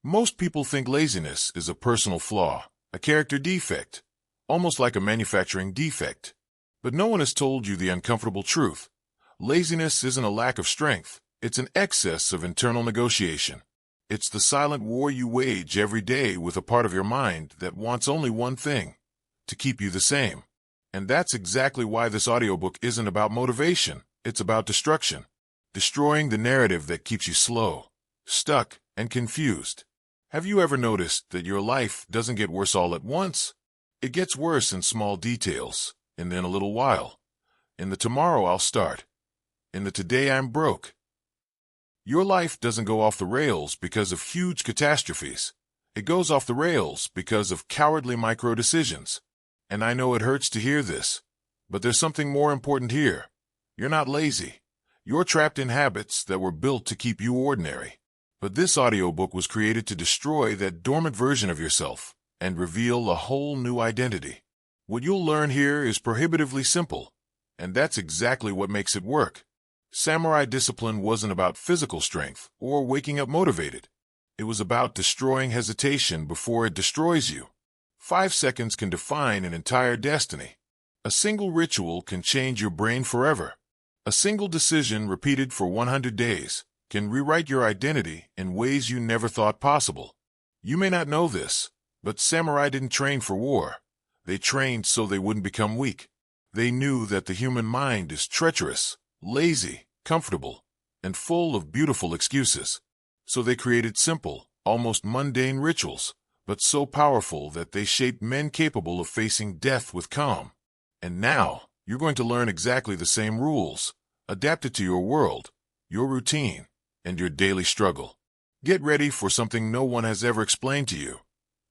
Most people think laziness is a personal flaw, a character defect, almost like a manufacturing defect. But no one has told you the uncomfortable truth. Laziness isn't a lack of strength, it's an excess of internal negotiation. It's the silent war you wage every day with a part of your mind that wants only one thing: to keep you the same. And that's exactly why this audiobook isn't about motivation, it's about destruction. Destroying the narrative that keeps you slow, stuck, and confused. Have you ever noticed that your life doesn't get worse all at once? It gets worse in small details, and then a little while. In the tomorrow I'll start. In the today I'm broke. Your life doesn't go off the rails because of huge catastrophes. It goes off the rails because of cowardly micro-decisions. And I know it hurts to hear this, but there's something more important here. You're not lazy. You're trapped in habits that were built to keep you ordinary. But this audiobook was created to destroy that dormant version of yourself and reveal a whole new identity. What you'll learn here is prohibitively simple, and that's exactly what makes it work. Samurai discipline wasn't about physical strength or waking up motivated. It was about destroying hesitation before it destroys you. 5 seconds can define an entire destiny. A single ritual can change your brain forever. A single decision repeated for 100 days can rewrite your identity in ways you never thought possible. You may not know this, but samurai didn't train for war. They trained so they wouldn't become weak. They knew that the human mind is treacherous, lazy, comfortable, and full of beautiful excuses. So they created simple, almost mundane rituals, but so powerful that they shaped men capable of facing death with calm. And now, you're going to learn exactly the same rules, adapted to your world, your routine, and your daily struggle. Get ready for something no one has ever explained to you.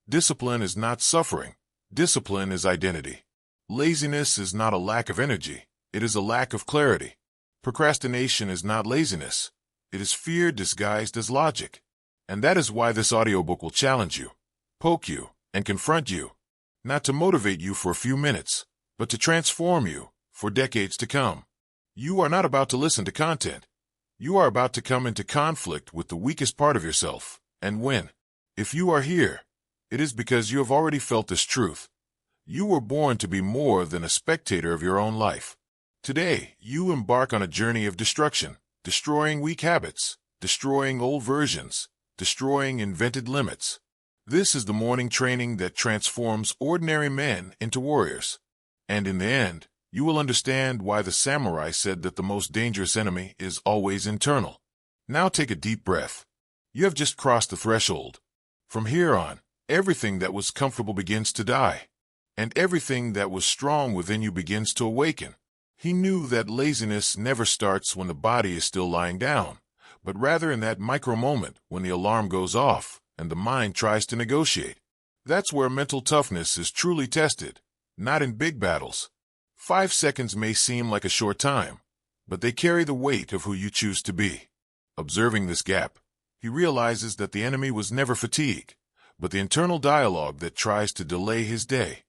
Discipline is not suffering. Discipline is identity. Laziness is not a lack of energy. It is a lack of clarity. Procrastination is not laziness. It is fear disguised as logic. And that is why this audiobook will challenge you, poke you, and confront you. Not to motivate you for a few minutes, but to transform you for decades to come. You are not about to listen to content. You are about to come into conflict with the weakest part of yourself and win. If you are here, it is because you have already felt this truth. You were born to be more than a spectator of your own life. Today, you embark on a journey of destruction, destroying weak habits, destroying old versions, destroying invented limits. This is the morning training that transforms ordinary men into warriors. And in the end, you will understand why the samurai said that the most dangerous enemy is always internal. Now take a deep breath. You have just crossed the threshold. From here on, everything that was comfortable begins to die, and everything that was strong within you begins to awaken. He knew that laziness never starts when the body is still lying down, but rather in that micro moment when the alarm goes off and the mind tries to negotiate. That's where mental toughness is truly tested, not in big battles. 5 seconds may seem like a short time, but they carry the weight of who you choose to be. Observing this gap, he realizes that the enemy was never fatigue, but the internal dialogue that tries to delay his day.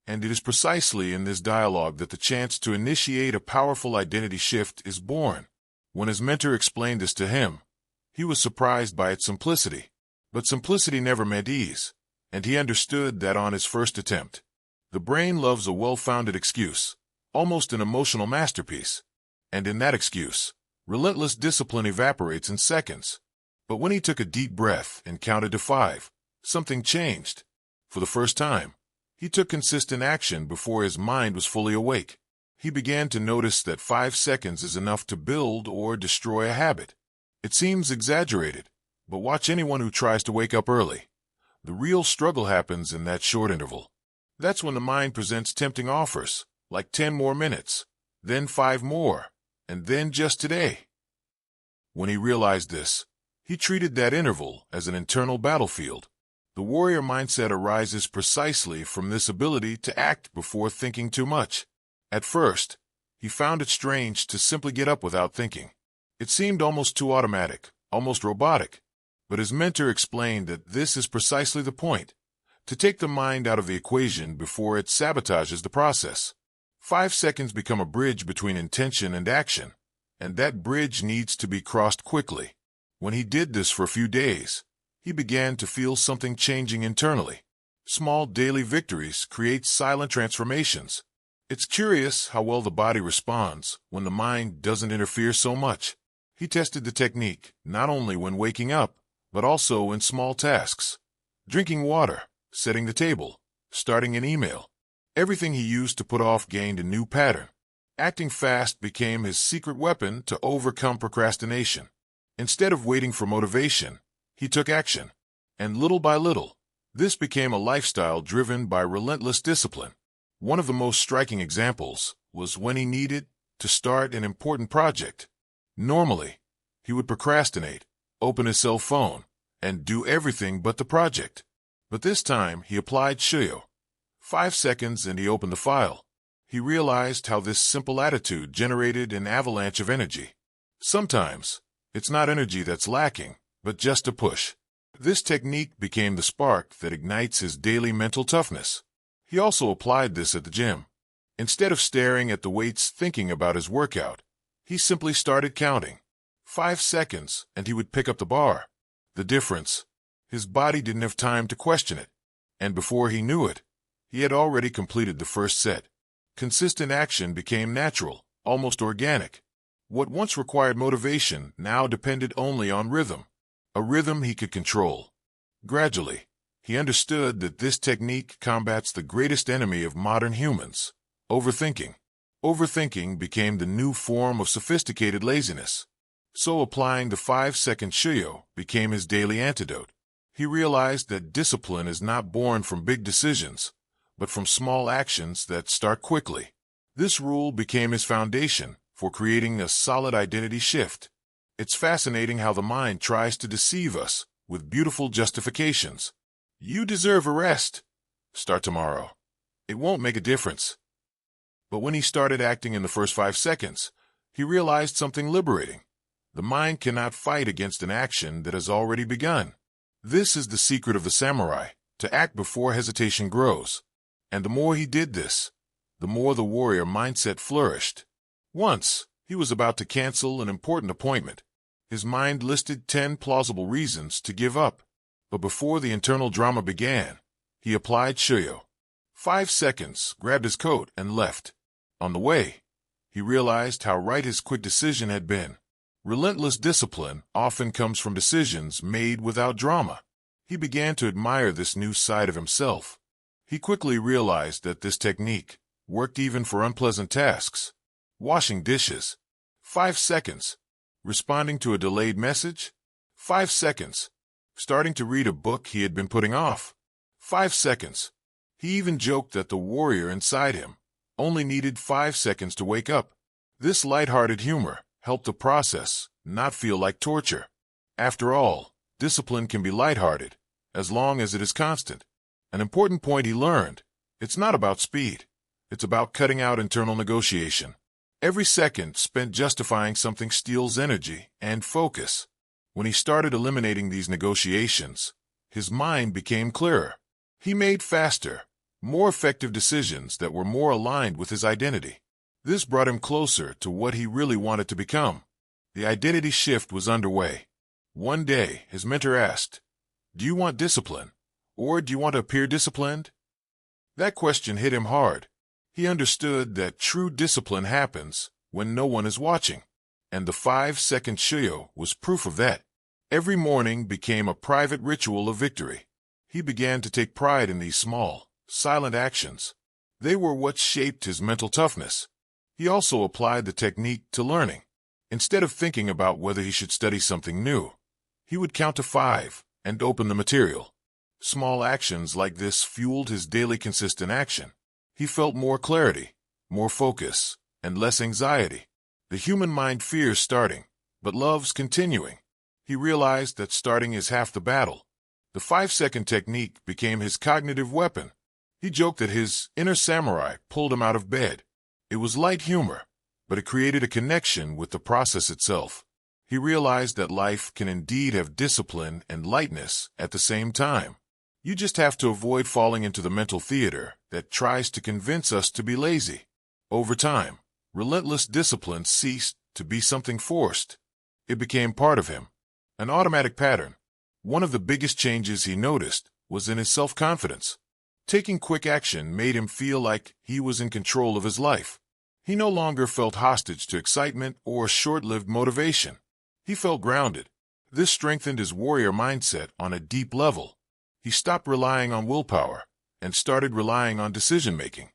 And it is precisely in this dialogue that the chance to initiate a powerful identity shift is born. When his mentor explained this to him, he was surprised by its simplicity. But simplicity never meant ease, and he understood that on his first attempt. The brain loves a well-founded excuse, almost an emotional masterpiece. And in that excuse, relentless discipline evaporates in seconds. But when he took a deep breath and counted to 5, something changed. For the first time, he took consistent action before his mind was fully awake. He began to notice that 5 seconds is enough to build or destroy a habit. It seems exaggerated, but watch anyone who tries to wake up early. The real struggle happens in that short interval. That's when the mind presents tempting offers, like 10 more minutes, then 5 more, and then just today. When he realized this, he treated that interval as an internal battlefield. The warrior mindset arises precisely from this ability to act before thinking too much. At first, he found it strange to simply get up without thinking. It seemed almost too automatic, almost robotic. But his mentor explained that this is precisely the point, to take the mind out of the equation before it sabotages the process. 5 seconds become a bridge between intention and action, and that bridge needs to be crossed quickly. When he did this for a few days, he began to feel something changing internally. Small daily victories create silent transformations. It's curious how well the body responds when the mind doesn't interfere so much. He tested the technique not only when waking up, but also in small tasks. Drinking water, setting the table, starting an email. Everything he used to put off gained a new pattern. Acting fast became his secret weapon to overcome procrastination. Instead of waiting for motivation, he took action. And little by little, this became a lifestyle driven by relentless discipline. One of the most striking examples was when he needed to start an important project. Normally, he would procrastinate, open his cell phone, and do everything but the project. But this time, he applied Shuyo. 5 seconds and he opened the file. He realized how this simple attitude generated an avalanche of energy. Sometimes, it's not energy that's lacking, but just a push. This technique became the spark that ignites his daily mental toughness. He also applied this at the gym. Instead of staring at the weights thinking about his workout, he simply started counting. 5 seconds, and he would pick up the bar. The difference? His body didn't have time to question it. And before he knew it, he had already completed the first set. Consistent action became natural, almost organic. What once required motivation now depended only on rhythm, a rhythm he could control. Gradually, he understood that this technique combats the greatest enemy of modern humans, overthinking. Overthinking became the new form of sophisticated laziness. So applying the 5-second Shuyo became his daily antidote. He realized that discipline is not born from big decisions, but from small actions that start quickly. This rule became his foundation for creating a solid identity shift. It's fascinating how the mind tries to deceive us with beautiful justifications. You deserve a rest. Start tomorrow. It won't make a difference. But when he started acting in the first 5 seconds, he realized something liberating. The mind cannot fight against an action that has already begun. This is the secret of the samurai, to act before hesitation grows. And the more he did this, the more the warrior mindset flourished. Once, he was about to cancel an important appointment. His mind listed 10 plausible reasons to give up. But before the internal drama began, he applied Shuyo. 5 seconds, grabbed his coat, and left. On the way, he realized how right his quick decision had been. Relentless discipline often comes from decisions made without drama. He began to admire this new side of himself. He quickly realized that this technique worked even for unpleasant tasks. Washing dishes. 5 seconds. Responding to a delayed message. 5 seconds. Starting to read a book he had been putting off. 5 seconds. He even joked that the warrior inside him only needed 5 seconds to wake up. This lighthearted humor helped the process not feel like torture. After all, discipline can be lighthearted, as long as it is constant. An important point he learned: it's not about speed. It's about cutting out internal negotiation. Every second spent justifying something steals energy and focus. When he started eliminating these negotiations, his mind became clearer. He made faster, more effective decisions that were more aligned with his identity. This brought him closer to what he really wanted to become. The identity shift was underway. One day, his mentor asked, "Do you want discipline, or do you want to appear disciplined?" That question hit him hard. He understood that true discipline happens when no one is watching, and the 5-second Shuyo was proof of that. Every morning became a private ritual of victory. He began to take pride in these small, silent actions. They were what shaped his mental toughness. He also applied the technique to learning. Instead of thinking about whether he should study something new, he would count to 5 and open the material. Small actions like this fueled his daily consistent action. He felt more clarity, more focus, and less anxiety. The human mind fears starting, but loves continuing. He realized that starting is half the battle. The 5-second technique became his cognitive weapon. He joked that his inner samurai pulled him out of bed. It was light humor, but it created a connection with the process itself. He realized that life can indeed have discipline and lightness at the same time. You just have to avoid falling into the mental theater that tries to convince us to be lazy. Over time, relentless discipline ceased to be something forced. It became part of him, an automatic pattern. One of the biggest changes he noticed was in his self-confidence. Taking quick action made him feel like he was in control of his life. He no longer felt hostage to excitement or short-lived motivation. He felt grounded. This strengthened his warrior mindset on a deep level. He stopped relying on willpower and started relying on decision-making.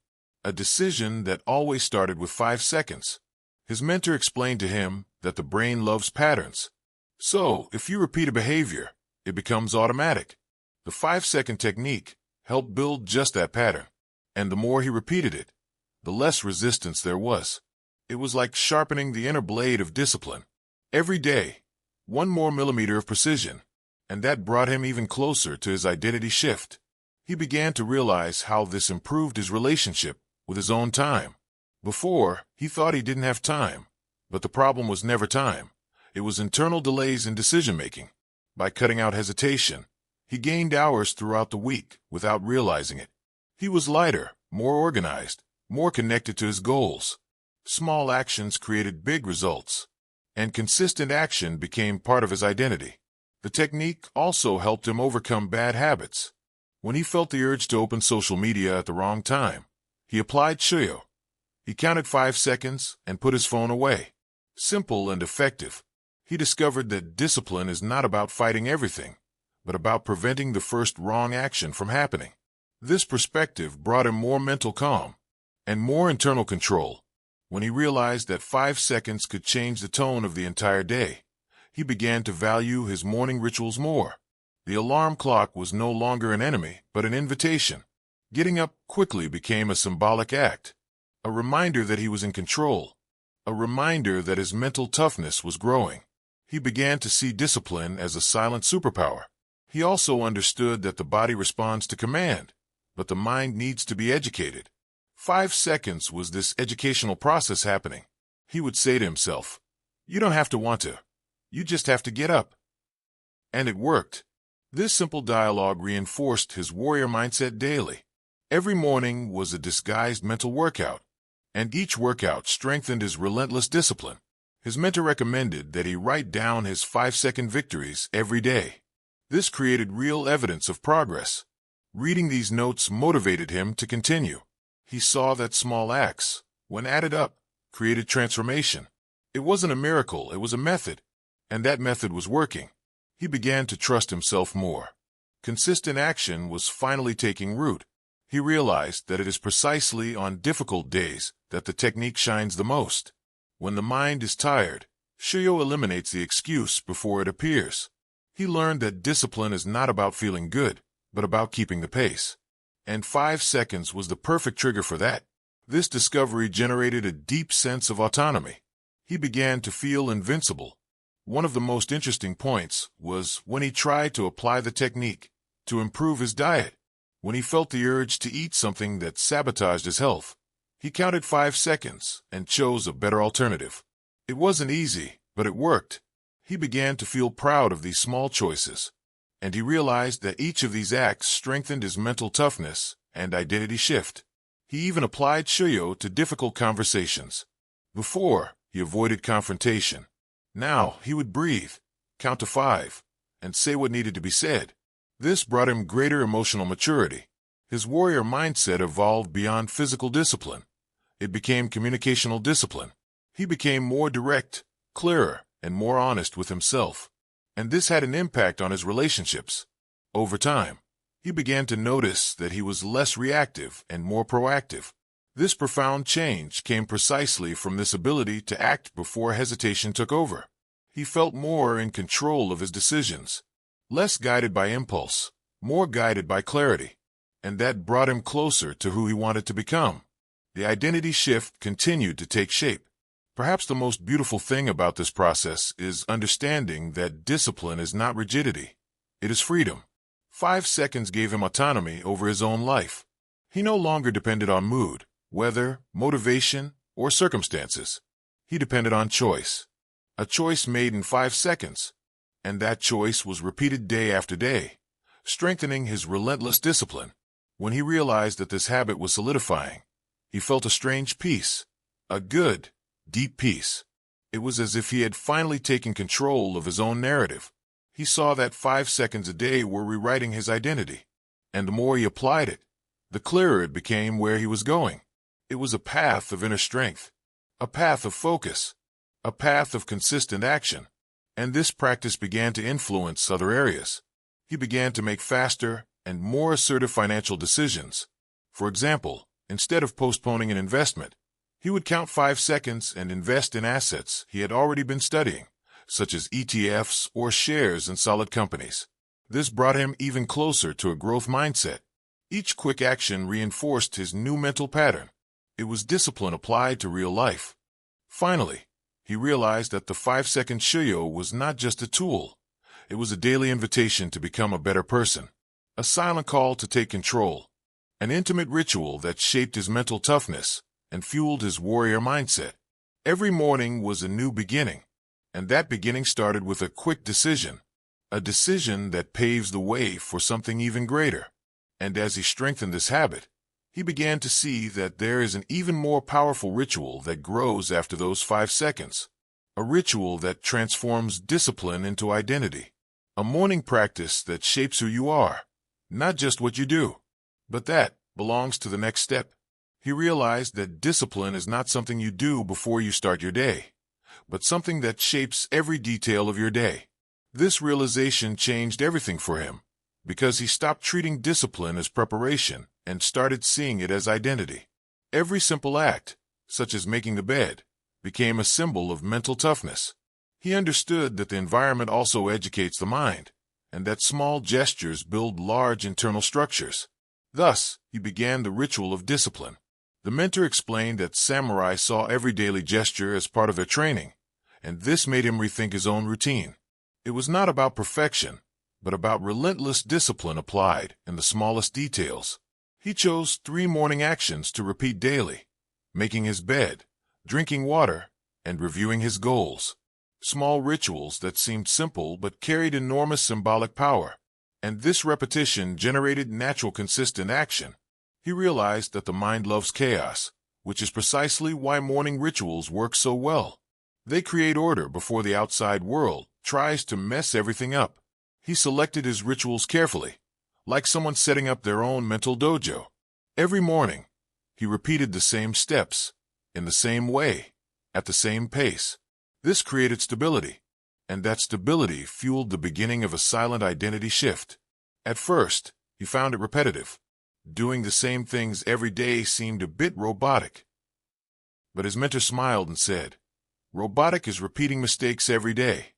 A decision that always started with 5 seconds. His mentor explained to him that the brain loves patterns. So, if you repeat a behavior, it becomes automatic. The 5-second technique helped build just that pattern. And the more he repeated it, the less resistance there was. It was like sharpening the inner blade of discipline. Every day, 1 more millimeter of precision, and that brought him even closer to his identity shift. He began to realize how this improved his relationship with his own time. Before, he thought he didn't have time, but the problem was never time. It was internal delays in decision-making. By cutting out hesitation, he gained hours throughout the week without realizing it. He was lighter, more organized, more connected to his goals. Small actions created big results, and consistent action became part of his identity. The technique also helped him overcome bad habits. When he felt the urge to open social media at the wrong time, he applied Shuyo. He counted 5 seconds and put his phone away. Simple and effective. He discovered that discipline is not about fighting everything, but about preventing the first wrong action from happening. This perspective brought him more mental calm and more internal control. When he realized that 5 seconds could change the tone of the entire day, he began to value his morning rituals more. The alarm clock was no longer an enemy, but an invitation. Getting up quickly became a symbolic act, a reminder that he was in control, a reminder that his mental toughness was growing. He began to see discipline as a silent superpower. He also understood that the body responds to command, but the mind needs to be educated. 5 seconds was this educational process happening. He would say to himself, "You don't have to want to. You just have to get up." And it worked. This simple dialogue reinforced his warrior mindset daily. Every morning was a disguised mental workout, and each workout strengthened his relentless discipline. His mentor recommended that he write down his 5-second victories every day. This created real evidence of progress. Reading these notes motivated him to continue. He saw that small acts, when added up, created transformation. It wasn't a miracle, it was a method, and that method was working. He began to trust himself more. Consistent action was finally taking root. He realized that it is precisely on difficult days that the technique shines the most. When the mind is tired, Shuyo eliminates the excuse before it appears. He learned that discipline is not about feeling good, but about keeping the pace. And 5 seconds was the perfect trigger for that. This discovery generated a deep sense of autonomy. He began to feel invincible. One of the most interesting points was when he tried to apply the technique to improve his diet. When he felt the urge to eat something that sabotaged his health, he counted 5 seconds and chose a better alternative. It wasn't easy, but it worked. He began to feel proud of these small choices, and he realized that each of these acts strengthened his mental toughness and identity shift. He even applied Shuyo to difficult conversations. Before, he avoided confrontation. Now, he would breathe, count to 5, and say what needed to be said. This brought him greater emotional maturity. His warrior mindset evolved beyond physical discipline. It became communicational discipline. He became more direct, clearer, and more honest with himself. And this had an impact on his relationships. Over time, he began to notice that he was less reactive and more proactive. This profound change came precisely from this ability to act before hesitation took over. He felt more in control of his decisions, less guided by impulse, more guided by clarity, and that brought him closer to who he wanted to become. The identity shift continued to take shape. Perhaps the most beautiful thing about this process is understanding that discipline is not rigidity. It is freedom. 5 seconds gave him autonomy over his own life. He no longer depended on mood, weather, motivation, or circumstances. He depended on choice. A choice made in 5 seconds. And that choice was repeated day after day, strengthening his relentless discipline. When he realized that this habit was solidifying, he felt a strange peace, a good, deep peace. It was as if he had finally taken control of his own narrative. He saw that 5 seconds a day were rewriting his identity. And the more he applied it, the clearer it became where he was going. It was a path of inner strength, a path of focus, a path of consistent action. And this practice began to influence other areas. He began to make faster and more assertive financial decisions. For example, instead of postponing an investment, he would count 5 seconds and invest in assets he had already been studying, such as ETFs or shares in solid companies. This brought him even closer to a growth mindset. Each quick action reinforced his new mental pattern. It was discipline applied to real life. Finally, he realized that the 5-second Shuyo was not just a tool. It was a daily invitation to become a better person, a silent call to take control, an intimate ritual that shaped his mental toughness and fueled his warrior mindset. Every morning was a new beginning, and that beginning started with a quick decision, a decision that paves the way for something even greater. And as he strengthened this habit, he began to see that there is an even more powerful ritual that grows after those 5 seconds, a ritual that transforms discipline into identity, a morning practice that shapes who you are, not just what you do, but that belongs to the next step. He realized that discipline is not something you do before you start your day, but something that shapes every detail of your day. This realization changed everything for him, because he stopped treating discipline as preparation and started seeing it as identity. Every simple act, such as making the bed, became a symbol of mental toughness. He understood that the environment also educates the mind, and that small gestures build large internal structures. Thus, he began the ritual of discipline. The mentor explained that samurai saw every daily gesture as part of their training, and this made him rethink his own routine. It was not about perfection, but about relentless discipline applied in the smallest details. He chose 3 morning actions to repeat daily: making his bed, drinking water, and reviewing his goals. Small rituals that seemed simple but carried enormous symbolic power. And this repetition generated natural, consistent action. He realized that the mind loves chaos, which is precisely why morning rituals work so well. They create order before the outside world tries to mess everything up. He selected his rituals carefully, like someone setting up their own mental dojo. Every morning, he repeated the same steps, in the same way, at the same pace. This created stability, and that stability fueled the beginning of a silent identity shift. At first, he found it repetitive. Doing the same things every day seemed a bit robotic. But his mentor smiled and said, "Robotic is repeating mistakes every day."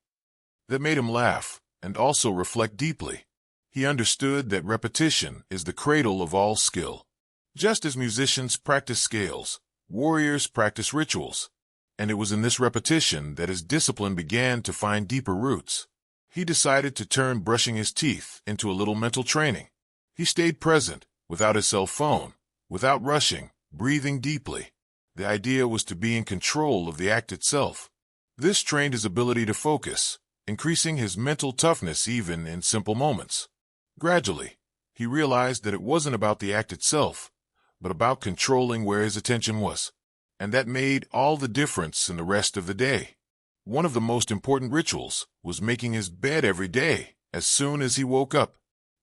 That made him laugh and also reflect deeply. He understood that repetition is the cradle of all skill. Just as musicians practice scales, warriors practice rituals. And it was in this repetition that his discipline began to find deeper roots. He decided to turn brushing his teeth into a little mental training. He stayed present, without his cell phone, without rushing, breathing deeply. The idea was to be in control of the act itself. This trained his ability to focus, increasing his mental toughness even in simple moments. Gradually, he realized that it wasn't about the act itself, but about controlling where his attention was. And that made all the difference in the rest of the day. One of the most important rituals was making his bed every day as soon as he woke up.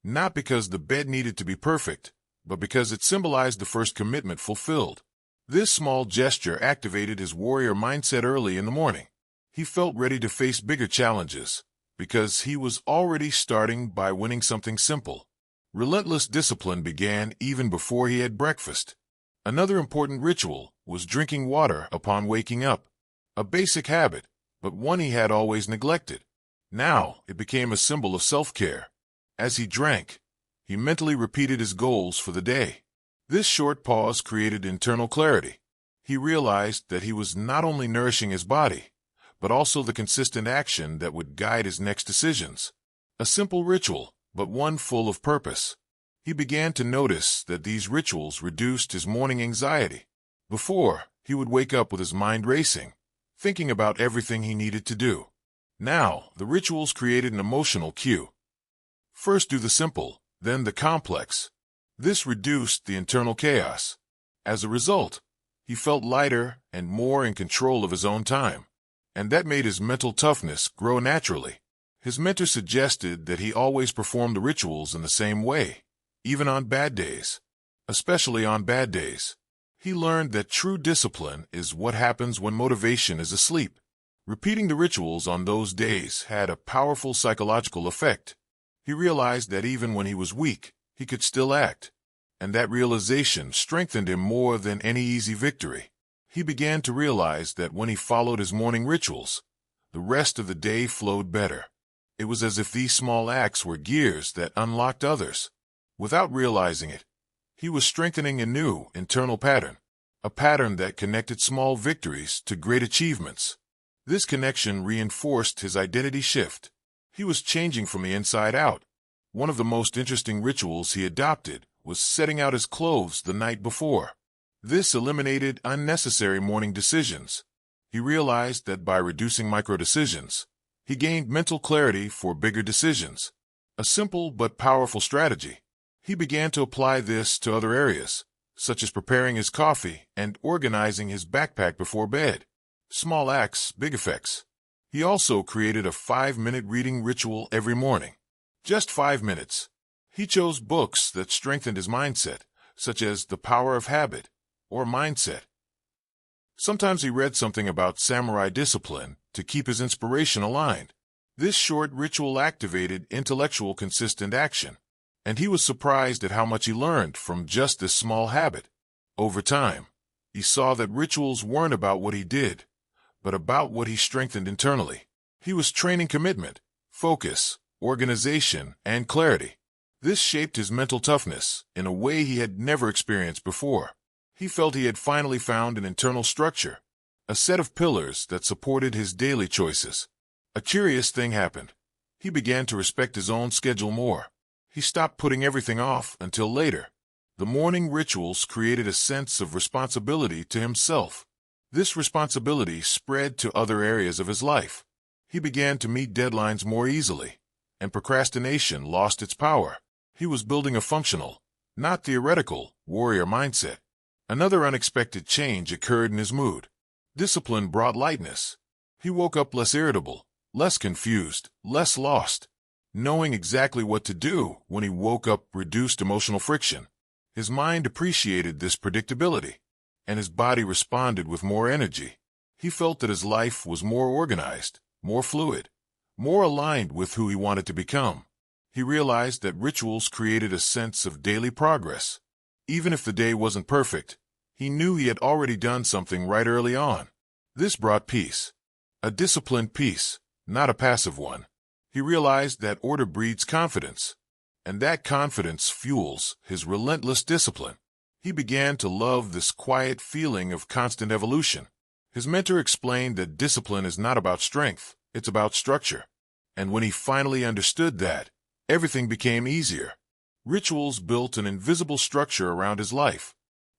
Not because the bed needed to be perfect, but because it symbolized the first commitment fulfilled. This small gesture activated his warrior mindset early in the morning. He felt ready to face bigger challenges, because he was already starting by winning something simple. Relentless discipline began even before he had breakfast. Another important ritual was drinking water upon waking up. A basic habit, but one he had always neglected. Now it became a symbol of self-care. As he drank, he mentally repeated his goals for the day. This short pause created internal clarity. He realized that he was not only nourishing his body, but also the consistent action that would guide his next decisions. A simple ritual, but one full of purpose. He began to notice that these rituals reduced his morning anxiety. Before, he would wake up with his mind racing, thinking about everything he needed to do. Now, the rituals created an emotional cue. First do the simple, then the complex. This reduced the internal chaos. As a result, he felt lighter and more in control of his own time, and that made his mental toughness grow naturally. His mentor suggested that he always perform the rituals in the same way, even on bad days. Especially on bad days. He learned that true discipline is what happens when motivation is asleep. Repeating the rituals on those days had a powerful psychological effect. He realized that even when he was weak, he could still act. And that realization strengthened him more than any easy victory. He began to realize that when he followed his morning rituals, the rest of the day flowed better. It was as if these small acts were gears that unlocked others. Without realizing it, he was strengthening a new internal pattern, a pattern that connected small victories to great achievements. This connection reinforced his identity shift. He was changing from the inside out. One of the most interesting rituals he adopted was setting out his clothes the night before. This eliminated unnecessary morning decisions. He realized that by reducing micro-decisions, he gained mental clarity for bigger decisions. A simple but powerful strategy. He began to apply this to other areas, such as preparing his coffee and organizing his backpack before bed. Small acts, big effects. He also created a 5-minute reading ritual every morning. Just 5 minutes. He chose books that strengthened his mindset, such as The Power of Habit or Mindset. Sometimes he read something about samurai discipline to keep his inspiration aligned. This short ritual activated intellectual consistent action, and he was surprised at how much he learned from just this small habit. Over time, he saw that rituals weren't about what he did, but about what he strengthened internally. He was training commitment, focus, organization, and clarity. This shaped his mental toughness in a way he had never experienced before. He felt he had finally found an internal structure, a set of pillars that supported his daily choices. A curious thing happened. He began to respect his own schedule more. He stopped putting everything off until later. The morning rituals created a sense of responsibility to himself. This responsibility spread to other areas of his life. He began to meet deadlines more easily, and procrastination lost its power. He was building a functional, not theoretical, warrior mindset. Another unexpected change occurred in his mood. Discipline brought lightness. He woke up less irritable, less confused, less lost. Knowing exactly what to do when he woke up reduced emotional friction. His mind appreciated this predictability, and his body responded with more energy. He felt that his life was more organized, more fluid, more aligned with who he wanted to become. He realized that rituals created a sense of daily progress. Even if the day wasn't perfect, he knew he had already done something right early on. This brought peace. A disciplined peace, not a passive one. He realized that order breeds confidence, and that confidence fuels his relentless discipline. He began to love this quiet feeling of constant evolution. His mentor explained that discipline is not about strength, it's about structure. And when he finally understood that, everything became easier. Rituals built an invisible structure around his life,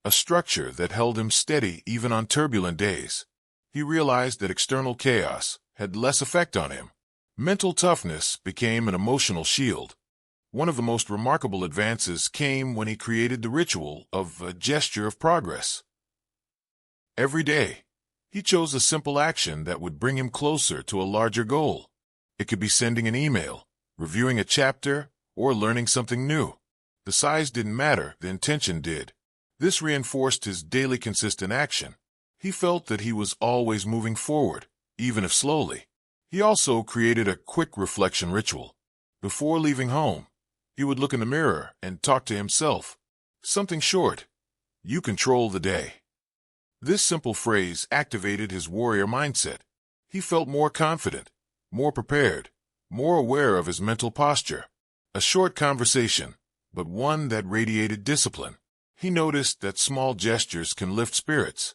a structure that held him steady even on turbulent days. He realized that external chaos had less effect on him. Mental toughness became an emotional shield. One of the most remarkable advances came when he created the ritual of a gesture of progress. Every day, he chose a simple action that would bring him closer to a larger goal. It could be sending an email, reviewing a chapter, or learning something new. The size didn't matter, the intention did. This reinforced his daily consistent action. He felt that he was always moving forward, even if slowly. He also created a quick reflection ritual. Before leaving home, he would look in the mirror and talk to himself. Something short. You control the day. This simple phrase activated his warrior mindset. He felt more confident, more prepared, more aware of his mental posture. A short conversation, but one that radiated discipline. He noticed that small gestures can lift spirits.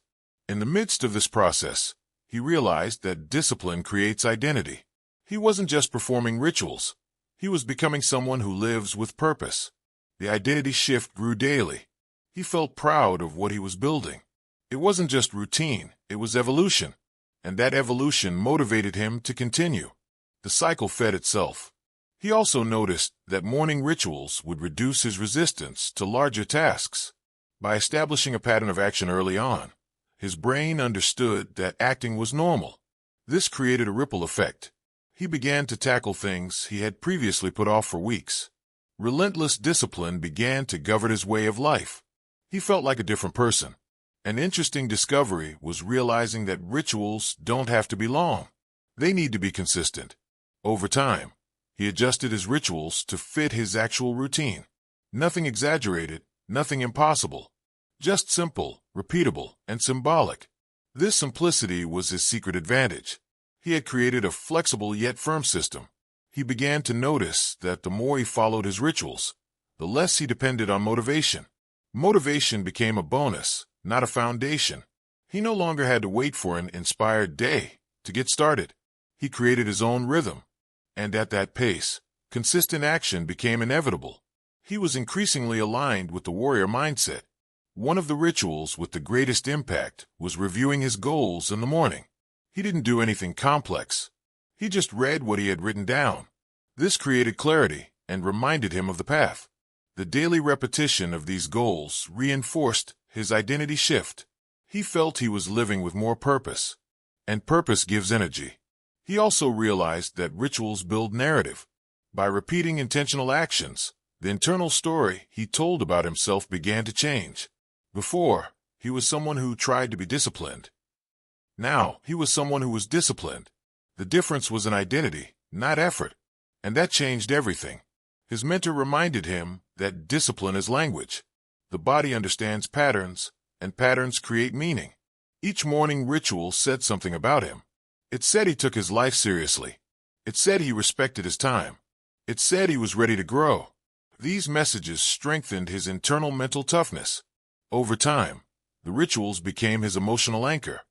In the midst of this process, he realized that discipline creates identity. He wasn't just performing rituals. He was becoming someone who lives with purpose. The identity shift grew daily. He felt proud of what he was building. It wasn't just routine, it was evolution. And that evolution motivated him to continue. The cycle fed itself. He also noticed that morning rituals would reduce his resistance to larger tasks. By establishing a pattern of action early on, his brain understood that acting was normal. This created a ripple effect. He began to tackle things he had previously put off for weeks. Relentless discipline began to govern his way of life. He felt like a different person. An interesting discovery was realizing that rituals don't have to be long. They need to be consistent. Over time, he adjusted his rituals to fit his actual routine. Nothing exaggerated, nothing impossible. Just simple, repeatable, and symbolic. This simplicity was his secret advantage. He had created a flexible yet firm system. He began to notice that the more he followed his rituals, the less he depended on motivation. Motivation became a bonus, not a foundation. He no longer had to wait for an inspired day to get started. He created his own rhythm, and at that pace, consistent action became inevitable. He was increasingly aligned with the warrior mindset. One of the rituals with the greatest impact was reviewing his goals in the morning. He didn't do anything complex. He just read what he had written down. This created clarity and reminded him of the path. The daily repetition of these goals reinforced his identity shift. He felt he was living with more purpose, and purpose gives energy. He also realized that rituals build narrative. By repeating intentional actions, the internal story he told about himself began to change. Before, he was someone who tried to be disciplined. Now, he was someone who was disciplined. The difference was in identity, not effort, and that changed everything. His mentor reminded him that discipline is language. The body understands patterns, and patterns create meaning. Each morning ritual said something about him. It said he took his life seriously. It said he respected his time. It said he was ready to grow. These messages strengthened his internal mental toughness. Over time, the rituals became his emotional anchor.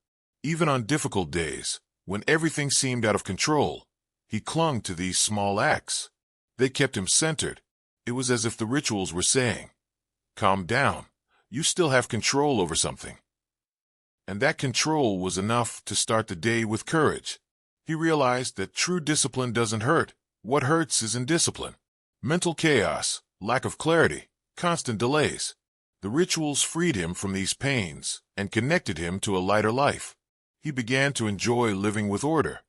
Even on difficult days, when everything seemed out of control, he clung to these small acts. They kept him centered. It was as if the rituals were saying, "Calm down. You still have control over something." And that control was enough to start the day with courage. He realized that true discipline doesn't hurt. What hurts is indiscipline. Mental chaos, lack of clarity, constant delays. The rituals freed him from these pains and connected him to a lighter life. He began to enjoy living with order.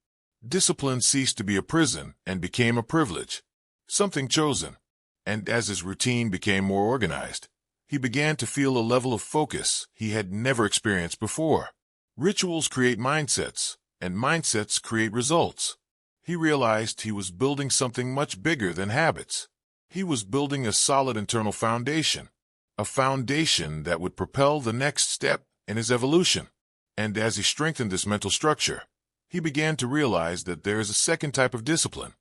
Discipline ceased to be a prison and became a privilege, something chosen. And as his routine became more organized, he began to feel a level of focus he had never experienced before. Rituals create mindsets, and mindsets create results. He realized he was building something much bigger than habits. He was building a solid internal foundation, a foundation that would propel the next step in his evolution. And as he strengthened this mental structure, he began to realize that there is a second type of discipline,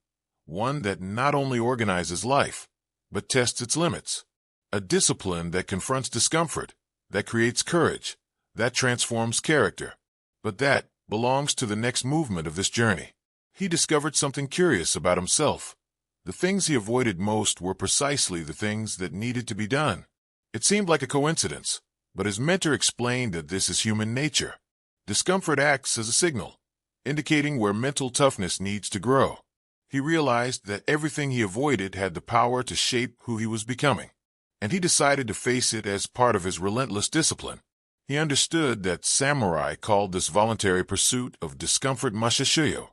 one that not only organizes life, but tests its limits. A discipline that confronts discomfort, that creates courage, that transforms character. But that belongs to the next movement of this journey. He discovered something curious about himself. The things he avoided most were precisely the things that needed to be done. It seemed like a coincidence, but his mentor explained that this is human nature. Discomfort acts as a signal, indicating where mental toughness needs to grow. He realized that everything he avoided had the power to shape who he was becoming, and he decided to face it as part of his relentless discipline. He understood that samurai called this voluntary pursuit of discomfort mashashuyo,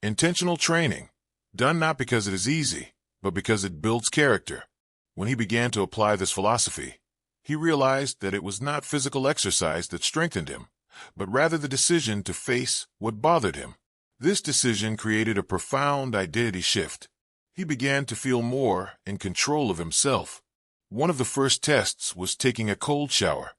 intentional training, done not because it is easy, but because it builds character. When he began to apply this philosophy, he realized that it was not physical exercise that strengthened him, but rather the decision to face what bothered him. This decision created a profound identity shift. He began to feel more in control of himself. One of the first tests was taking a cold shower.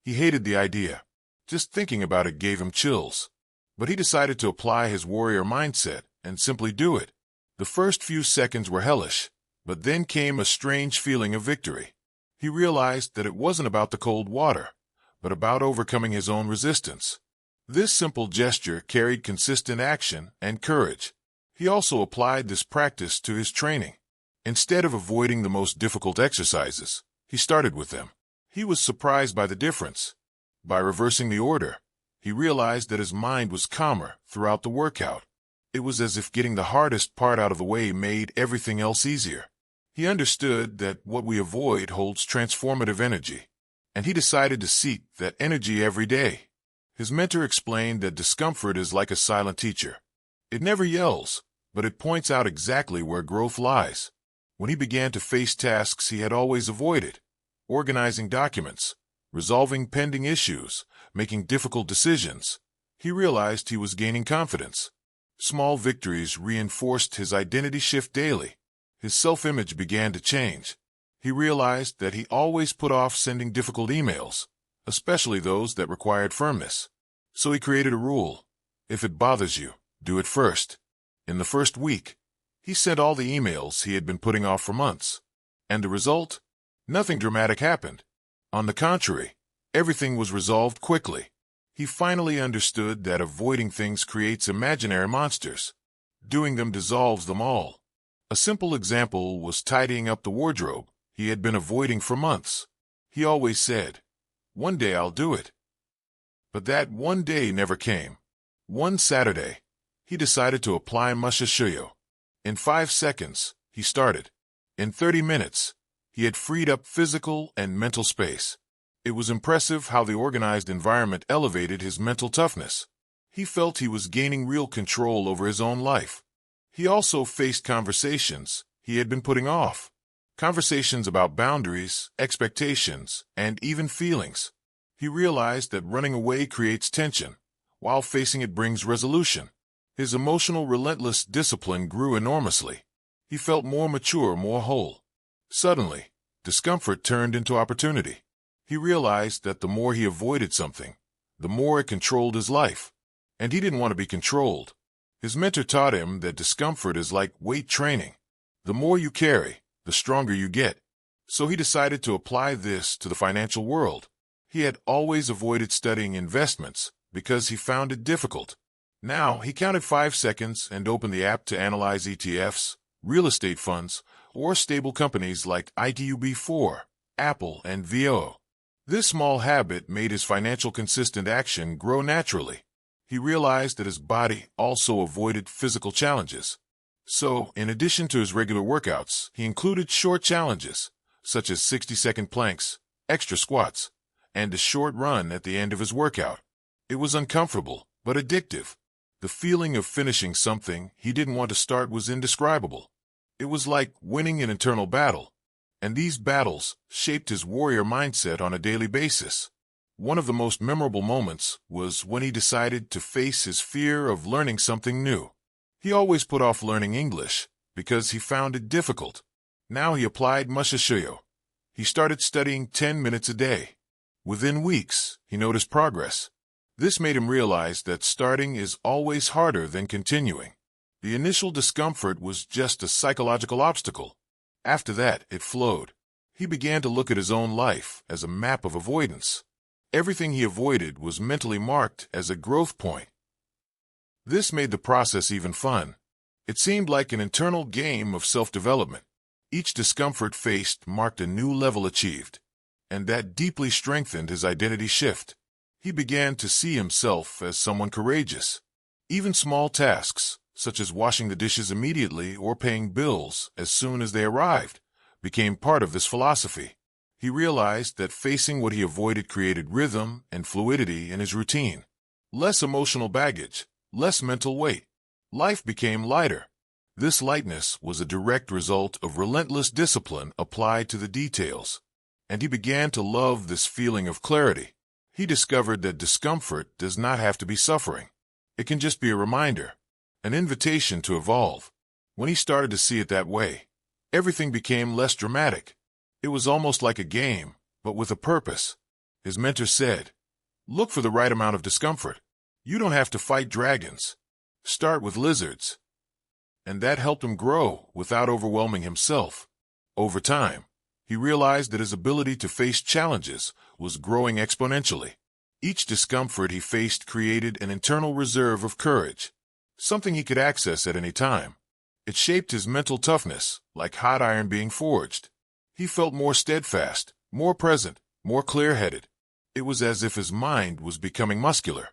He hated the idea. Just thinking about it gave him chills. But he decided to apply his warrior mindset and simply do it. The first few seconds were hellish, but then came a strange feeling of victory. He realized that it wasn't about the cold water, but about overcoming his own resistance. This simple gesture carried consistent action and courage. He also applied this practice to his training. Instead of avoiding the most difficult exercises, he started with them. He was surprised by the difference. By reversing the order, he realized that his mind was calmer throughout the workout. It was as if getting the hardest part out of the way made everything else easier. He understood that what we avoid holds transformative energy, and he decided to seek that energy every day. His mentor explained that discomfort is like a silent teacher. It never yells, but it points out exactly where growth lies. When he began to face tasks he had always avoided, organizing documents, resolving pending issues, making difficult decisions, he realized he was gaining confidence. Small victories reinforced his identity shift daily. His self-image began to change. He realized that he always put off sending difficult emails, especially those that required firmness. So he created a rule. If it bothers you, do it first. In the first week, he sent all the emails he had been putting off for months. And the result? Nothing dramatic happened. On the contrary, everything was resolved quickly. He finally understood that avoiding things creates imaginary monsters. Doing them dissolves them all. A simple example was tidying up the wardrobe he had been avoiding for months. He always said, "One day I'll do it." But that one day never came. One Saturday, he decided to apply Mushishuyo. In 5 seconds, he started. In 30 minutes, he had freed up physical and mental space. It was impressive how the organized environment elevated his mental toughness. He felt he was gaining real control over his own life. He also faced conversations he had been putting off. Conversations about boundaries, expectations, and even feelings. He realized that running away creates tension, while facing it brings resolution. His emotional relentless discipline grew enormously. He felt more mature, more whole. Suddenly, discomfort turned into opportunity. He realized that the more he avoided something, the more it controlled his life. And he didn't want to be controlled. His mentor taught him that discomfort is like weight training. The more you carry, the stronger you get. So he decided to apply this to the financial world. He had always avoided studying investments because he found it difficult. Now he counted 5 seconds and opened the app to analyze ETFs, real estate funds, or stable companies like ITUB4, Apple, and VO. This small habit made his financial consistent action grow naturally. He realized that his body also avoided physical challenges. So, in addition to his regular workouts, he included short challenges, such as 60-second planks, extra squats, and a short run at the end of his workout. It was uncomfortable, but addictive. The feeling of finishing something he didn't want to start was indescribable. It was like winning an internal battle. And these battles shaped his warrior mindset on a daily basis. One of the most memorable moments was when he decided to face his fear of learning something new. He always put off learning English because he found it difficult. Now he applied Mushishuyo. He started studying 10 minutes a day. Within weeks, he noticed progress. This made him realize that starting is always harder than continuing. The initial discomfort was just a psychological obstacle. After that, it flowed. He began to look at his own life as a map of avoidance. Everything he avoided was mentally marked as a growth point. This made the process even fun. It seemed like an internal game of self-development. Each discomfort faced marked a new level achieved, and that deeply strengthened his identity shift. He began to see himself as someone courageous. Even small tasks, such as washing the dishes immediately or paying bills as soon as they arrived, became part of this philosophy. He realized that facing what he avoided created rhythm and fluidity in his routine. Less emotional baggage, less mental weight. Life became lighter. This lightness was a direct result of relentless discipline applied to the details. And he began to love this feeling of clarity. He discovered that discomfort does not have to be suffering. It can just be a reminder. An invitation to evolve. When he started to see it that way, everything became less dramatic. It was almost like a game, but with a purpose. His mentor said, "Look for the right amount of discomfort. You don't have to fight dragons. Start with lizards." And that helped him grow without overwhelming himself. Over time, he realized that his ability to face challenges was growing exponentially. Each discomfort he faced created an internal reserve of courage. Something he could access at any time. It shaped his mental toughness, like hot iron being forged. He felt more steadfast, more present, more clear-headed. It was as if his mind was becoming muscular.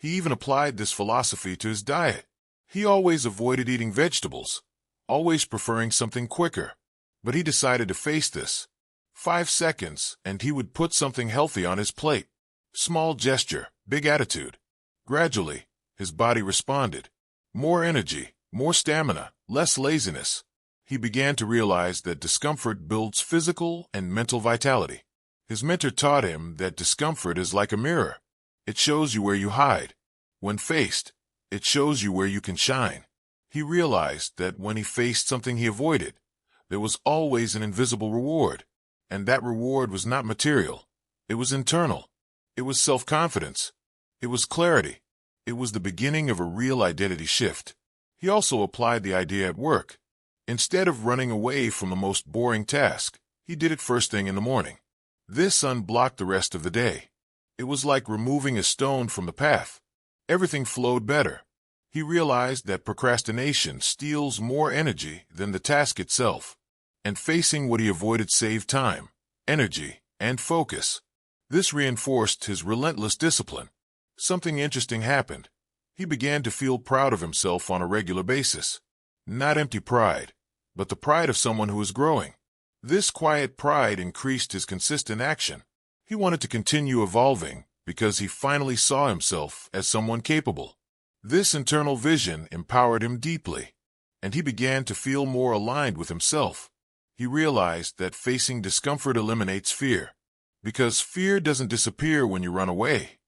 He even applied this philosophy to his diet. He always avoided eating vegetables, always preferring something quicker. But he decided to face this. 5 seconds, and he would put something healthy on his plate. Small gesture, big attitude. Gradually, his body responded. More energy, more stamina, less laziness. He began to realize that discomfort builds physical and mental vitality. His mentor taught him that discomfort is like a mirror. It shows you where you hide. When faced, it shows you where you can shine. He realized that when he faced something he avoided, there was always an invisible reward, and that reward was not material. It was internal. It was self-confidence. It was clarity. It was the beginning of a real identity shift. He also applied the idea at work. Instead of running away from the most boring task, he did it first thing in the morning. This unblocked the rest of the day. It was like removing a stone from the path. Everything flowed better. He realized that procrastination steals more energy than the task itself, and facing what he avoided saved time, energy, and focus. This reinforced his relentless discipline. Something interesting happened. He began to feel proud of himself on a regular basis. Not empty pride, but the pride of someone who is growing. This quiet pride increased his consistent action. He wanted to continue evolving because he finally saw himself as someone capable. This internal vision empowered him deeply, and he began to feel more aligned with himself. He realized that facing discomfort eliminates fear, because fear doesn't disappear when you run away.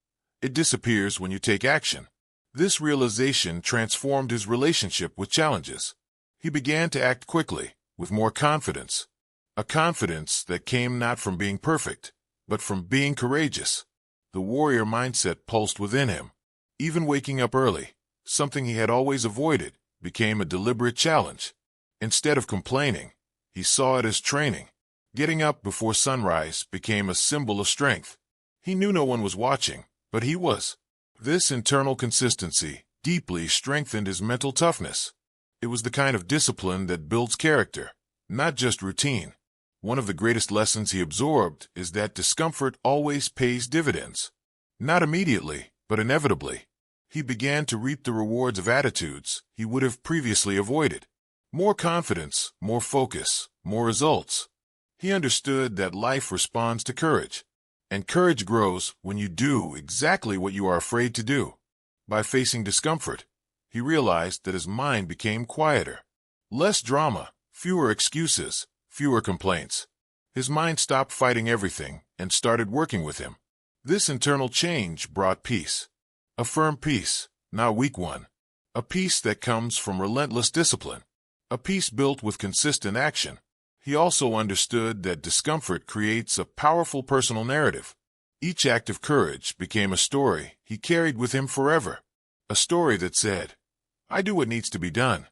It disappears when you take action. This realization transformed his relationship with challenges. He began to act quickly, with more confidence. A confidence that came not from being perfect, but from being courageous. The warrior mindset pulsed within him. Even waking up early, something he had always avoided, became a deliberate challenge. Instead of complaining, he saw it as training. Getting up before sunrise became a symbol of strength. He knew no one was watching, but he was. This internal consistency deeply strengthened his mental toughness. It was the kind of discipline that builds character, not just routine. One of the greatest lessons he absorbed is that discomfort always pays dividends. Not immediately, but inevitably. He began to reap the rewards of attitudes he would have previously avoided. More confidence, more focus, more results. He understood that life responds to courage, and courage grows when you do exactly what you are afraid to do. By facing discomfort, he realized that his mind became quieter. Less drama, fewer excuses, fewer complaints. His mind stopped fighting everything and started working with him. This internal change brought peace. A firm peace, not weak one. A peace that comes from relentless discipline. A peace built with consistent action. He also understood that discomfort creates a powerful personal narrative. Each act of courage became a story he carried with him forever. A story that said, "I do what needs to be done."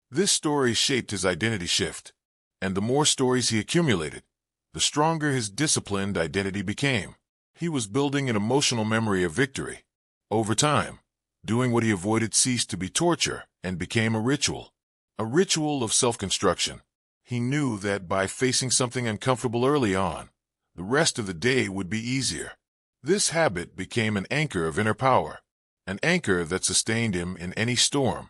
This story shaped his identity shift, and the more stories he accumulated, the stronger his disciplined identity became. He was building an emotional memory of victory. Over time, doing what he avoided ceased to be torture and became a ritual of self-construction. He knew that by facing something uncomfortable early on, the rest of the day would be easier. This habit became an anchor of inner power, an anchor that sustained him in any storm.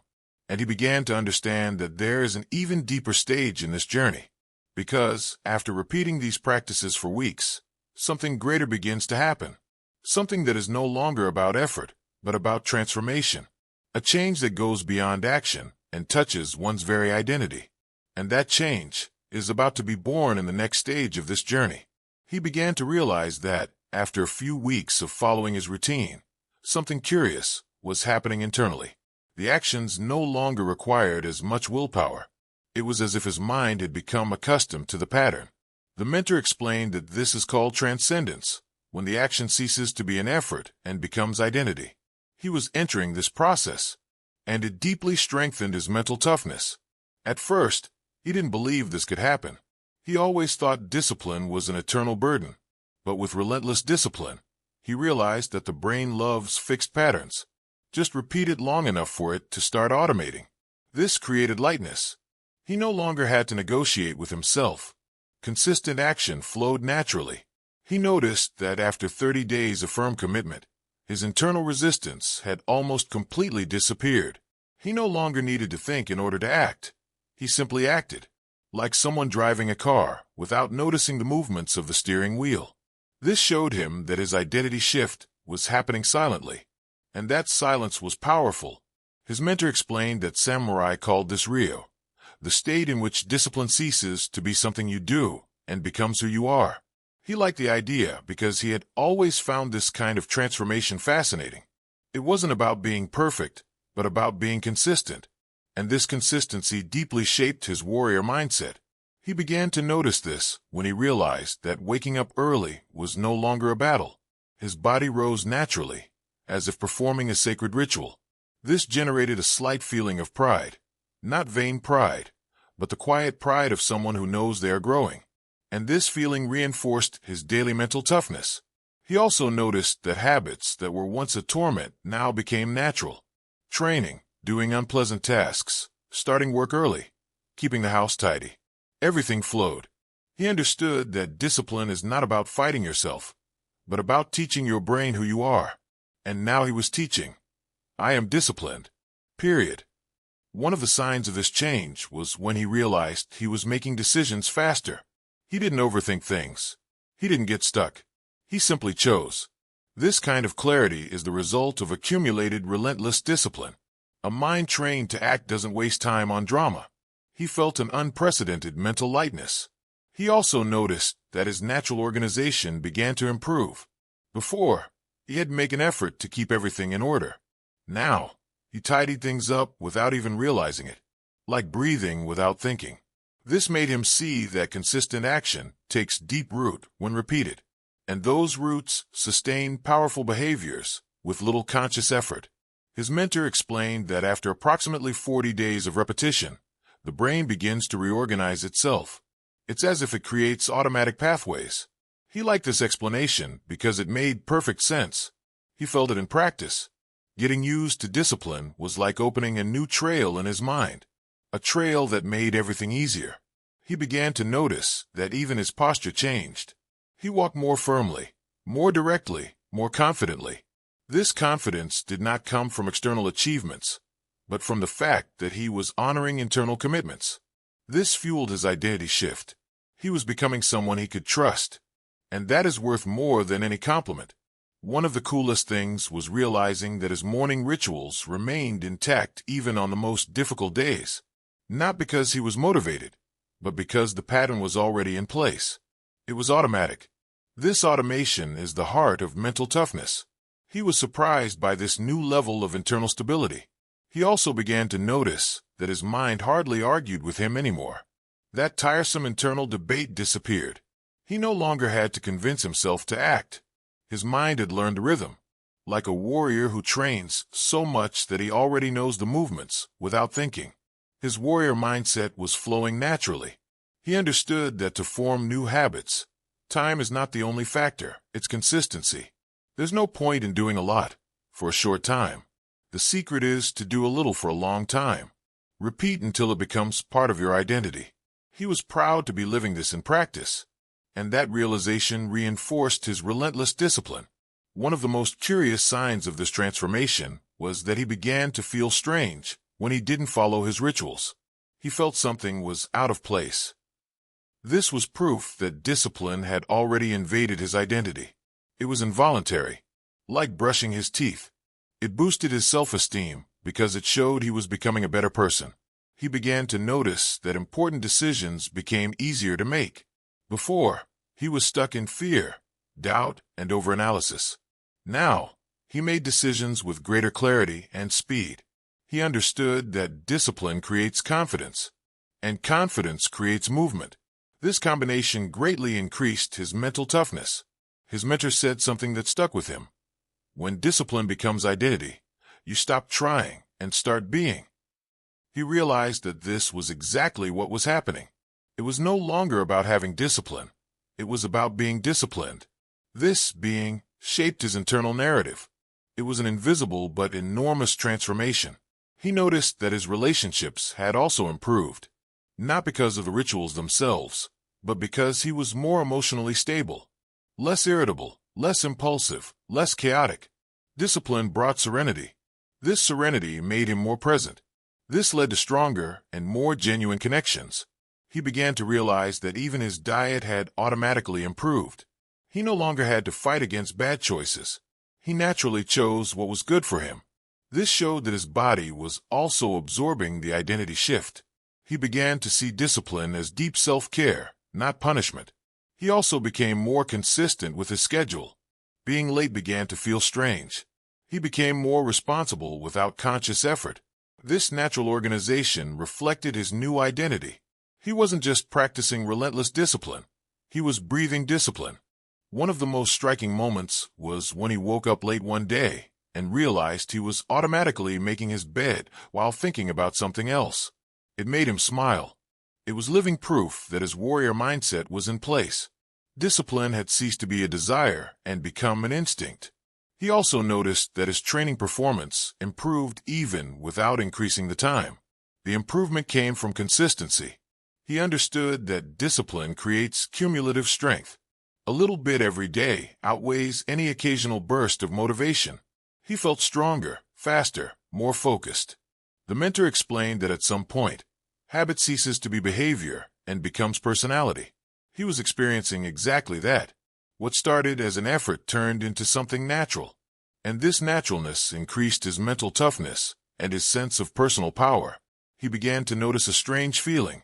And he began to understand that there is an even deeper stage in this journey. Because, after repeating these practices for weeks, something greater begins to happen. Something that is no longer about effort, but about transformation. A change that goes beyond action and touches one's very identity. And that change is about to be born in the next stage of this journey. He began to realize that, after a few weeks of following his routine, something curious was happening internally. The actions no longer required as much willpower. It was as if his mind had become accustomed to the pattern. The mentor explained that this is called transcendence, when the action ceases to be an effort and becomes identity. He was entering this process, and it deeply strengthened his mental toughness. At first, he didn't believe this could happen. He always thought discipline was an eternal burden. But with relentless discipline, he realized that the brain loves fixed patterns. Just repeat it long enough for it to start automating. This created lightness. He no longer had to negotiate with himself. Consistent action flowed naturally. He noticed that after 30 days of firm commitment, his internal resistance had almost completely disappeared. He no longer needed to think in order to act. He simply acted, like someone driving a car without noticing the movements of the steering wheel. This showed him that his identity shift was happening silently, and that silence was powerful. His mentor explained that samurai called this Ryo, the state in which discipline ceases to be something you do and becomes who you are. He liked the idea because he had always found this kind of transformation fascinating. It wasn't about being perfect, but about being consistent. And this consistency deeply shaped his warrior mindset. He began to notice this when he realized that waking up early was no longer a battle. His body rose naturally, as if performing a sacred ritual. This generated a slight feeling of pride. Not vain pride, but the quiet pride of someone who knows they are growing. And this feeling reinforced his daily mental toughness. He also noticed that habits that were once a torment now became natural. Training, doing unpleasant tasks, starting work early, keeping the house tidy. Everything flowed. He understood that discipline is not about fighting yourself, but about teaching your brain who you are. And now he was teaching. I am disciplined. Period. One of the signs of this change was when he realized he was making decisions faster. He didn't overthink things. He didn't get stuck. He simply chose. This kind of clarity is the result of accumulated relentless discipline. A mind trained to act doesn't waste time on drama. He felt an unprecedented mental lightness. He also noticed that his natural organization began to improve. Before, he had to make an effort to keep everything in order. Now, he tidied things up without even realizing it, like breathing without thinking. This made him see that consistent action takes deep root when repeated, and those roots sustain powerful behaviors with little conscious effort. His mentor explained that after approximately 40 days of repetition, the brain begins to reorganize itself. It's as if it creates automatic pathways. He liked this explanation because it made perfect sense. He felt it in practice. Getting used to discipline was like opening a new trail in his mind, a trail that made everything easier. He began to notice that even his posture changed. He walked more firmly, more directly, more confidently. This confidence did not come from external achievements, but from the fact that he was honoring internal commitments. This fueled his identity shift. He was becoming someone he could trust, and that is worth more than any compliment. One of the coolest things was realizing that his morning rituals remained intact even on the most difficult days. Not because he was motivated, but because the pattern was already in place. It was automatic. This automation is the heart of mental toughness. He was surprised by this new level of internal stability. He also began to notice that his mind hardly argued with him anymore. That tiresome internal debate disappeared. He no longer had to convince himself to act. His mind had learned a rhythm, like a warrior who trains so much that he already knows the movements without thinking. His warrior mindset was flowing naturally. He understood that to form new habits, time is not the only factor, it's consistency. There's no point in doing a lot for a short time. The secret is to do a little for a long time. Repeat until it becomes part of your identity. He was proud to be living this in practice, and that realization reinforced his relentless discipline. One of the most curious signs of this transformation was that he began to feel strange when he didn't follow his rituals. He felt something was out of place. This was proof that discipline had already invaded his identity. It was involuntary, like brushing his teeth. It boosted his self-esteem because it showed he was becoming a better person. He began to notice that important decisions became easier to make. Before, he was stuck in fear, doubt, and overanalysis. Now, he made decisions with greater clarity and speed. He understood that discipline creates confidence, and confidence creates movement. This combination greatly increased his mental toughness. His mentor said something that stuck with him. When discipline becomes identity, you stop trying and start being. He realized that this was exactly what was happening. It was no longer about having discipline. It was about being disciplined. This being shaped his internal narrative. It was an invisible but enormous transformation. He noticed that his relationships had also improved, not because of the rituals themselves, but because he was more emotionally stable. Less irritable, less impulsive, less chaotic. Discipline brought serenity. This serenity made him more present. This led to stronger and more genuine connections. He began to realize that even his diet had automatically improved. He no longer had to fight against bad choices. He naturally chose what was good for him. This showed that his body was also absorbing the identity shift. He began to see discipline as deep self-care, not punishment. He also became more consistent with his schedule. Being late began to feel strange. He became more responsible without conscious effort. This natural organization reflected his new identity. He wasn't just practicing relentless discipline. He was breathing discipline. One of the most striking moments was when he woke up late one day and realized he was automatically making his bed while thinking about something else. It made him smile. It was living proof that his warrior mindset was in place. Discipline had ceased to be a desire and become an instinct. He also noticed that his training performance improved even without increasing the time. The improvement came from consistency. He understood that discipline creates cumulative strength. A little bit every day outweighs any occasional burst of motivation. He felt stronger, faster, more focused. The mentor explained that at some point, habit ceases to be behavior and becomes personality. He was experiencing exactly that. What started as an effort turned into something natural. And this naturalness increased his mental toughness and his sense of personal power. He began to notice a strange feeling.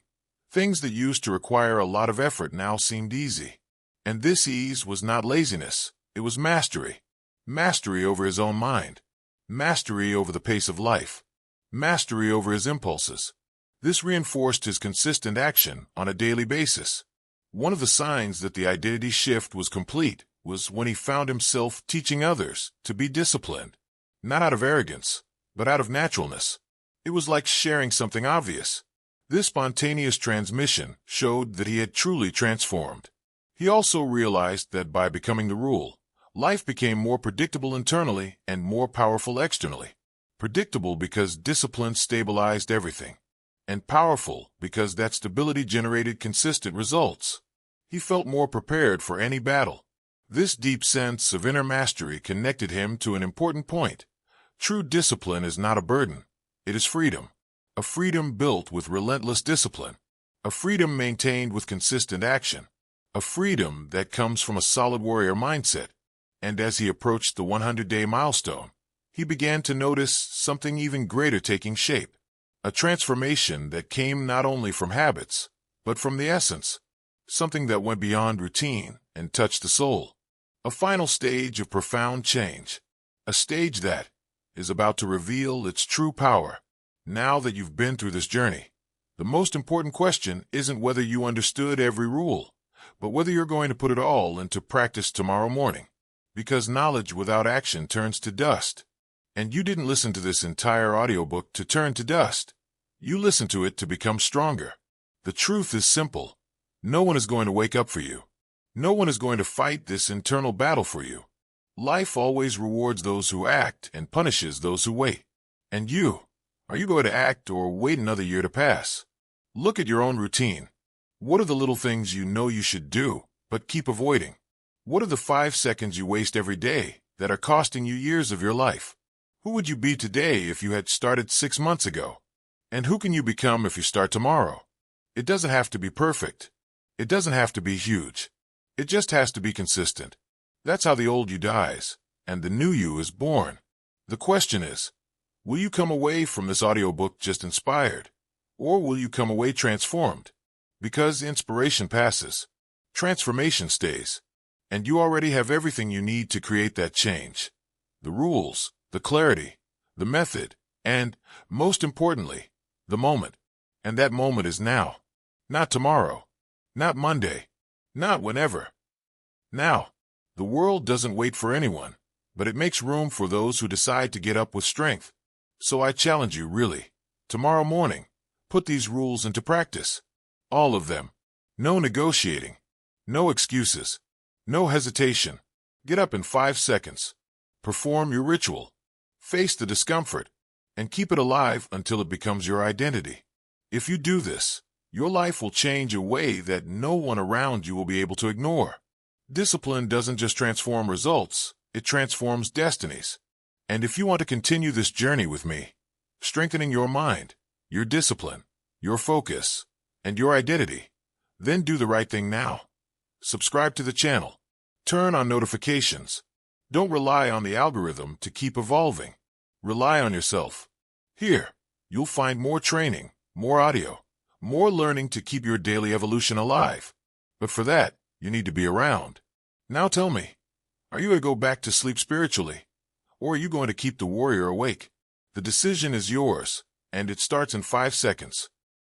Things that used to require a lot of effort now seemed easy. And this ease was not laziness, it was mastery. Mastery over his own mind. Mastery over the pace of life. Mastery over his impulses. This reinforced his consistent action on a daily basis. One of the signs that the identity shift was complete was when he found himself teaching others to be disciplined, not out of arrogance, but out of naturalness. It was like sharing something obvious. This spontaneous transmission showed that he had truly transformed. He also realized that by becoming the rule, life became more predictable internally and more powerful externally. Predictable because discipline stabilized everything, and powerful because that stability generated consistent results. He felt more prepared for any battle. This deep sense of inner mastery connected him to an important point. True discipline is not a burden. It is freedom. A freedom built with relentless discipline. A freedom maintained with consistent action. A freedom that comes from a solid warrior mindset. And as he approached the 100-day milestone, he began to notice something even greater taking shape. A transformation that came not only from habits, but from the essence. Something that went beyond routine and touched the soul. A final stage of profound change. A stage that is about to reveal its true power. Now that you've been through this journey, the most important question isn't whether you understood every rule, but whether you're going to put it all into practice tomorrow morning. Because knowledge without action turns to dust. And you didn't listen to this entire audiobook to turn to dust. You listened to it to become stronger. The truth is simple. No one is going to wake up for you. No one is going to fight this internal battle for you. Life always rewards those who act and punishes those who wait. And you, are you going to act or wait another year to pass? Look at your own routine. What are the little things you know you should do, but keep avoiding? What are the 5 seconds you waste every day that are costing you years of your life? Who would you be today if you had started 6 months ago? And who can you become if you start tomorrow? It doesn't have to be perfect. It doesn't have to be huge. It just has to be consistent. That's how the old you dies, and the new you is born. The question is, will you come away from this audiobook just inspired, or will you come away transformed? Because inspiration passes, transformation stays, and you already have everything you need to create that change. The rules, the clarity, the method, and, most importantly, the moment. And that moment is now. Not tomorrow. Not Monday. Not whenever. Now. The world doesn't wait for anyone, but it makes room for those who decide to get up with strength. So I challenge you, really, tomorrow morning, put these rules into practice. All of them. No negotiating. No excuses. No hesitation. Get up in 5 seconds. Perform your ritual. Face the discomfort. And keep it alive until it becomes your identity. If you do this, your life will change a way that no one around you will be able to ignore. Discipline doesn't just transform results, it transforms destinies. And if you want to continue this journey with me, strengthening your mind, your discipline, your focus, and your identity, then do the right thing now. Subscribe to the channel. Turn on notifications. Don't rely on the algorithm to keep evolving. Rely on yourself. Here, you'll find more training, more audio, more learning to keep your daily evolution alive. But for that, you need to be around. Now tell me, are you going to go back to sleep spiritually? Or are you going to keep the warrior awake? The decision is yours, and it starts in 5 seconds.